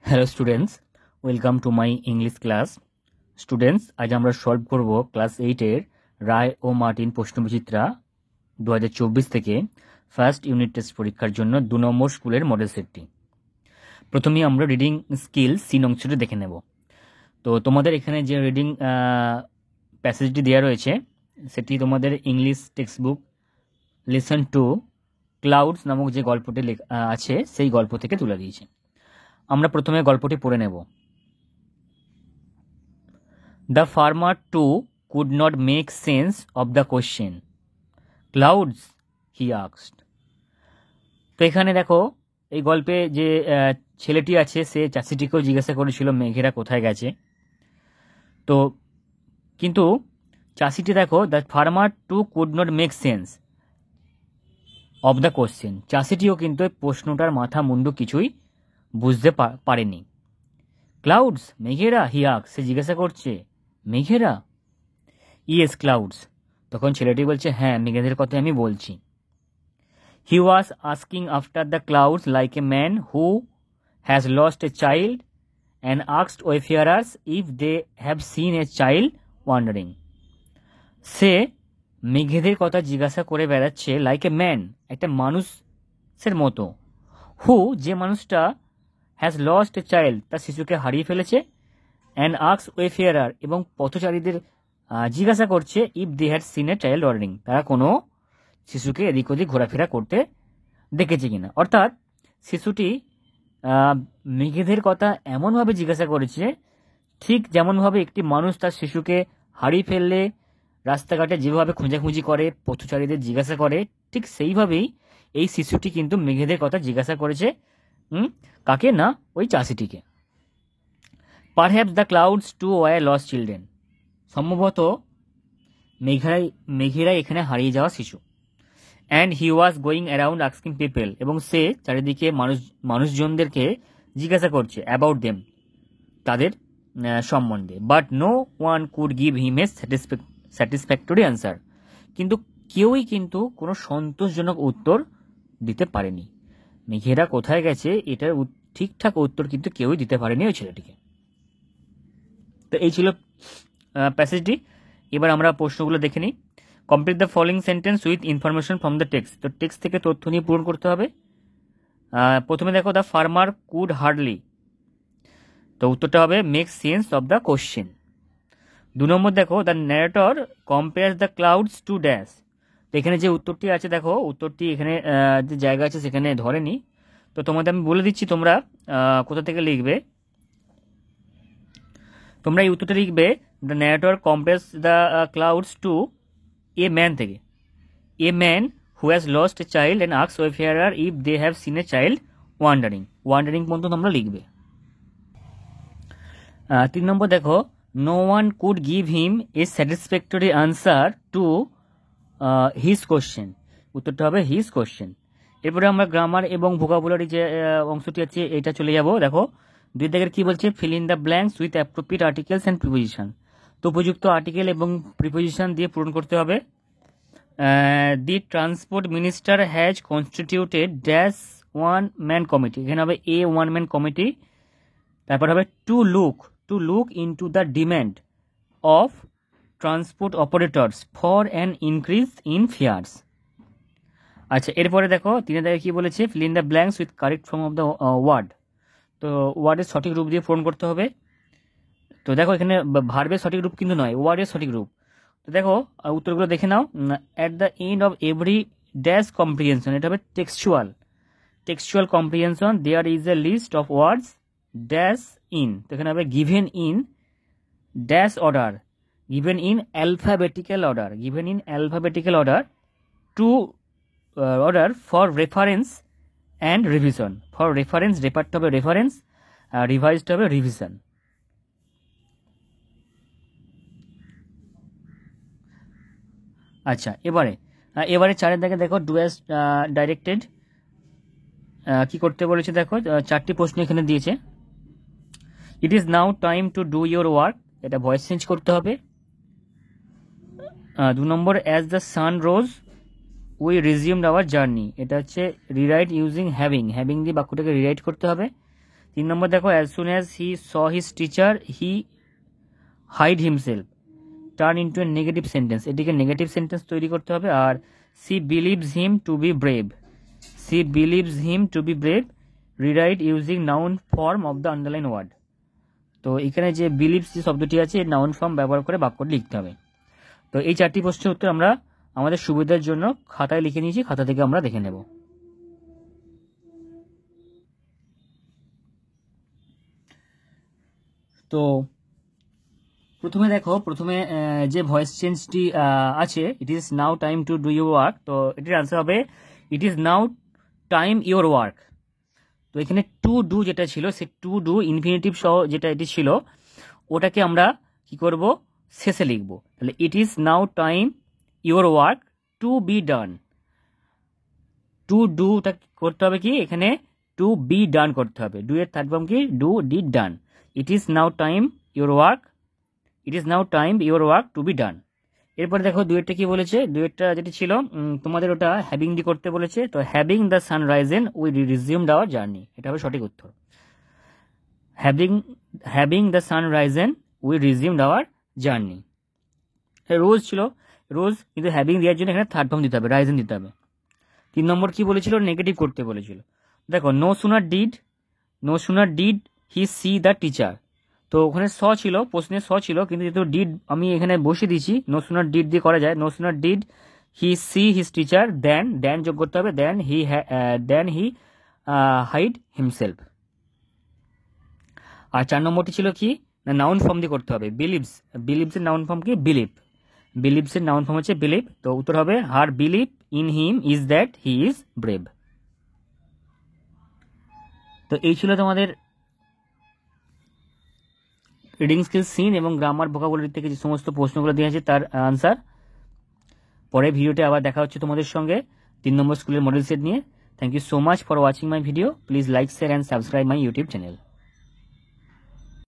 Hello students, welcome to my English class. Students, আজ আমরা solve করব ক্লাস 8-এর রায় ও Martin প্রশ্নবিচিত্রা 2024 থেকে ফার্স্ট ইউনিট টেস্ট পরীক্ষার জন্য 2 নম্বর স্কুলের মডেল সেটটি। প্রথমেই আমরা রিডিং স্কিল সিন অংশটি দেখে নেব। তো তোমাদের এখানে যে রিডিং প্যাসেজটি দেওয়া রয়েছে সেটি তোমাদের English text book lesson 2 clouds নামক যে গল্পটি আছে সেই গল্প থেকে তুলে দিয়েছে। আমরা প্রথমে গল্পটি পড়ে নেব। The farmer too could not make sense of the question. Clouds, he asked. তো এখানে দেখো, এই গল্পে যে ছেলেটি আছে সে চাষিটিকেও জিজ্ঞাসা করেছিল মেঘেরা কোথায় গেছে। তো কিন্তু চাষিটি দেখো, the farmer too could not make sense of the question, চাষিটিও কিন্তু প্রশ্নটার মাথা মুন্ডু কিছুই বুঝতে পারেনি। ক্লাউডস, মেঘেরা, হি আস্কড, সে জিজ্ঞাসা করছে মেঘেরা। ইয়েস ক্লাউডস, তখন ছেলেটি বলছে হ্যাঁ মেঘেদের কথা আমি বলছি। He was asking after the clouds like a man who has lost a child and asked wayfarers if they have seen a child wandering. সে মেঘেদের কথা জিজ্ঞাসা করে বেড়াচ্ছে লাইক এ ম্যান, একটা মানুষের মতো, হু যে মানুষটা হ্যাজ লস্ট এ চাইল্ড তার শিশুকে হারিয়ে ফেলেছে, অ্যান্ড আস্কস ওয়েফেয়ারার এবং পথচারীদের জিজ্ঞাসা করছে if they had seen a child wandering, তারা কোনো শিশুকে এদিক ওদিক ঘোরাফেরা করতে দেখেছে কিনা। অর্থাৎ শিশুটি মেঘেদের কথা এমনভাবে জিজ্ঞাসা করেছে ঠিক যেমনভাবে একটি মানুষ তার শিশুকে হারিয়ে ফেললে রাস্তাঘাটে যেভাবে খোঁজাখুঁজি করে পথচারীদের জিজ্ঞাসা করে, ঠিক সেইভাবেই এই শিশুটি কিন্তু মেঘেদের কথা জিজ্ঞাসা করেছে। কাকে না, ওই চাষিটিকে। Perhaps the clouds too were lost children, সম্ভবত মেঘেরাই এখানে হারিয়ে যাওয়া শিশু। And he was going around asking people, এবং সে চারিদিকে মানুষজনদেরকে জিজ্ঞাসা করছে অ্যাবাউট দেম, তাদের সম্বন্ধে। But no one could give him a satisfactory answer, কিন্তু কেউই কিন্তু কোনো সন্তোষজনক উত্তর দিতে পারেনি। মেঘেরা কোথায় গেছে এটার ঠিকঠাক উত্তর কিন্তু কেউই দিতে পারেনি ওই ছেলেটিকে। তো এই ছিল প্যাসেজটি। এবার আমরা প্রশ্নগুলো দেখে নিই। Complete the following sentence with information from the text. তো টেক্সট থেকে তথ্য নিয়ে পূরণ করতে হবে। প্রথমে দেখো, দ্য ফার্মার কুড হার্ডলি, তো উত্তরটা হবে make sense of the question. 2 নম্বর দেখো, the narrator compares the clouds to dash. তো এখানে যে উত্তরটি আছে দেখো, উত্তরটি এখানে যে জায়গা আছে সেখানে ধরেনি। তো তোমাদের আমি বলে দিচ্ছি তোমরা কোথা থেকে লিখবে। তোমরা এই উত্তরটা লিখবে the narrator compares the clouds to a man থেকে, a man who has lost a child and asks wayfarer if they have seen a child wandering. Wandering পর্যন্ত তোমরা লিখবে। 3 নম্বর দেখো, no one could give him a satisfactory answer to his question, উত্তরটা হবে his question. এরপরে আমরা grammar এবং ভোকাবুলারি যে অংশটি আছে এটা চলে যাব। দেখো 2 দাগের কি বলছে, fill in the blanks with appropriate articles and preposition. তো উপযুক্ত আর্টিকেল এবং প্রিপোজিশন দিয়ে পূরণ করতে হবে। The transport minister has constituted dash one man committee, এখানে হবে এ ওয়ান ম্যান কমিটি। তারপর হবে to look into the demand of transport operators for an increase in fares. আচ্ছা, এরপরে দেখো 3 দাগে কি বলেছে, fill in the blanks with correct form of the word. তো ওয়ার্ডের সঠিক রূপ দিয়ে পূরণ করতে হবে। তো দেখো এখানে ভার্বের সঠিক রূপ কিন্তু নয়, ওয়ার্ডের সঠিক রূপ। তো দেখো উত্তরগুলো দেখে নাও। At the end of every dash comprehension, এটা হবে textual comprehension there is a list of words dash in, তো এখানে হবে given in dash order, given in alphabetical order to order for reference and revision. For reference, রেফারটা হবে reference, রিভাইজটা হবে revision. আচ্ছা, এবারে 4 দাগে দেখো, ডু অ্যাজ ডাইরেক্টেড কি করতে বলেছে দেখো, 4টি প্রশ্ন এখানে দিয়েছে। It is now time to do your work, এটা ভয়েস চেঞ্জ করতে হবে। 2 নম্বর, as the sun rose we resumed our journey, এটা হচ্ছে রিরাইট ইউজিং হ্যাভিং দিয়ে বাক্যটাকে রিরাইট করতে হবে। 3 নম্বর দেখো, as soon as he saw his teacher he hide himself, turn into a negative sentence, এটিকে নেগেটিভ সেন্টেন্স তৈরি করতে হবে। আর she believes him to be brave, she believes him to be brave, rewrite using noun form of the underline word. তো এখানে যে believes যে শব্দটি আছে এর নাউন ফর্ম ব্যবহার করে বাক্যটি লিখতে হবে। তো এই 4টি প্রশ্নের উত্তর আমরা আমাদের সুবিধার জন্য খাতায় লিখে নিয়েছি, খাতা থেকে আমরা দেখে নেব। তো প্রথমে দেখো, প্রথমে যে ভয়েস চেঞ্জটি আছে, ইট is now time to do your work, তো এটির আনসার হবে ইট is now time your work. তো এখানে টু ডু যেটা ছিল, সে টু ডু ইনফিনিটিভ সহ যেটা এটি ছিল, ওটাকে আমরা কি করব, শেষে লিখব। তাহলে it is now time your work to be done. To ডুটা করতে হবে কি, এখানে টু বি ডান করতে হবে। ডু এর থার্ড ফর্ম কি, do did done. It is now time your work, it is now time your work to be done. এরপরে দেখো ডুয়েটটা কি বলেছে, ডুয়েটটা যেটি ছিল তোমাদের ওটা হ্যাভিং দি করতে বলেছে। তো having the sun risen we resumed our journey, এটা হবে সঠিক উত্তর। Having the sun risen we resumed our journey. Rose ছিল, রোজ, কিন্তু হ্যাভিং দেওয়ার জন্য এখানে থার্ড ফর্ম দিতে হবে, রাইজেন দিতে হবে। 3 নম্বর কি বলেছিল, নেগেটিভ করতে বলেছিল। দেখো no sooner did he see the teacher, তো ওখানে স ছিল, প্রশ্নে স ছিল, কিন্তু যেহেতু ডিড আমি এখানে বসিয়ে দিয়েছি, নো সুনার ডিড দিয়ে করা যায়। No sooner did he see his teacher then যোগ করতে হবে, দেন হি হাইড হিমসেলফ। আর 4 নম্বরটি ছিল কি না, নাউন ফর্ম দিয়ে করতে হবে। বিলিভস এর নাউন ফর্ম কি, বিলিভস এর নাউন ফর্ম হচ্ছে বিলিভ। তো উত্তর হবে her believe in him is that he is brave. তো এই ছিল তোমাদের রিডিং স্কিল, সিন এবং গ্রামার ভোকাবুলারি থেকে যে সমস্ত প্রশ্নগুলো দিয়ে আছে তার আনসার। পরে ভিডিওতে আবার দেখা হচ্ছে তোমাদের সঙ্গে 3 নম্বর স্কুলের মডেল সেট নিয়ে। Thank you so much for watching my video. Please like, share and subscribe my YouTube channel.